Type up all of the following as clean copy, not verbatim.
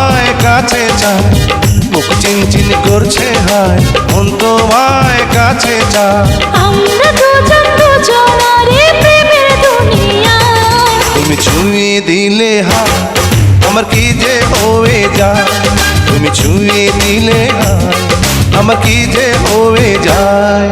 তোমায় কাছে চায়, বুক চিনচিন করছে হায়, মন তোমায় কাছে চায়। আমরা দুজন দুজনারে প্রেমের দুনিয়ায়। তুমি ছুঁয়ে দিলে হায়, আমার কি যে হয়ে যায়। তুমি ছুঁয়ে দিলে হায়, আমার কি যে হয়ে যায়।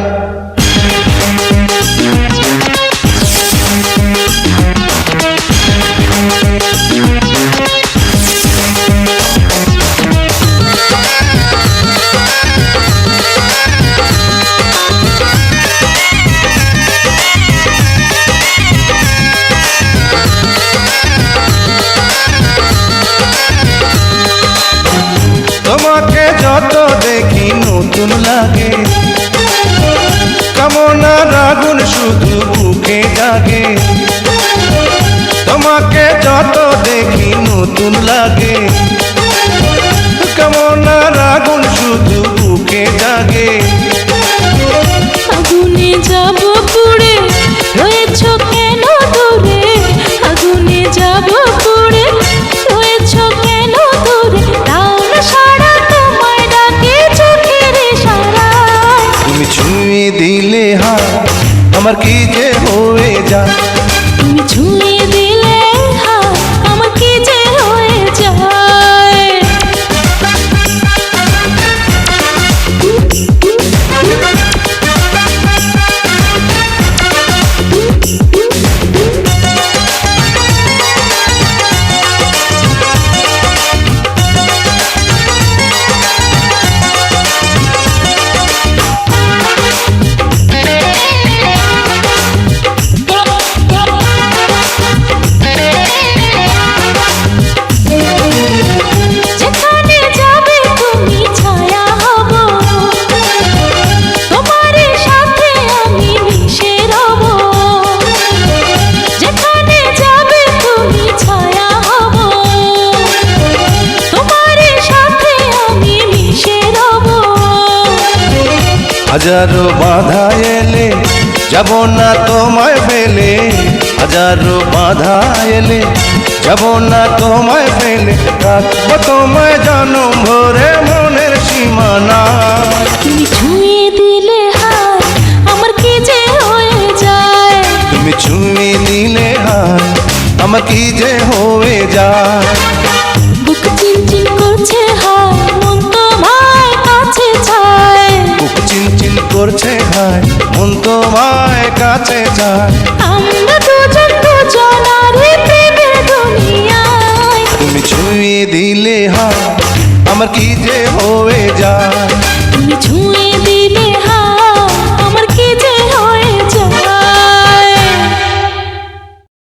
তোমাকে যত দেখি নতুন লাগে, কামনার আগুন শুধু বুকে জাগে। তোমাকে যত দেখি নতুন লাগে, কামনার আগুন শুধু বুকে জাগে। আগুনে যাব পুড়ে, রয়েছ কেন দূরে? আগুনে যাব পুড়ে, রয়েছ কেন দূরে? দাও না সাড়া, তোমায় ডাকে চোখের ইশারায়। তুমি ছুঁয়ে দিলে হায়, আমার কি যে হয়ে যায়। তুমি ছুঁয়ে দিলে হায়, আমার কি যে হয়ে যায়। যেখানে যাবে তুমি ছায়া হব, তোমার সাথে আমি মিশে রব। যেখানে যাবে তুমি ছায়া হব, তোমার সাথে আমি মিশে রব। হাজারো বাধা এলে যাব না তোমায় ফেলে, হাজারো বাধা এলে যাব না তোমায় ফেলে। রাখবো তোমায় জনম ভরে মনের সীমানা। তুমি ছুঁয়ে দিলে হায়, আমার কি যে হয়ে যায়। তুমি ছুঁয়ে দিলে হায়, আমার কি যে হয়ে যায়। বুক চিনচিন করছে হায়, মন তোমায় কাছে চায়। বুক চিনচিন করছে হায়, মন তোমায় কাছে যায়। আমরা দুজন দুজনারে প্রেমের দুনিয়ায়। তুমি ছুঁয়ে দিলে হায়, আমার কি যে হয়ে যায়। তুমি ছুঁয়ে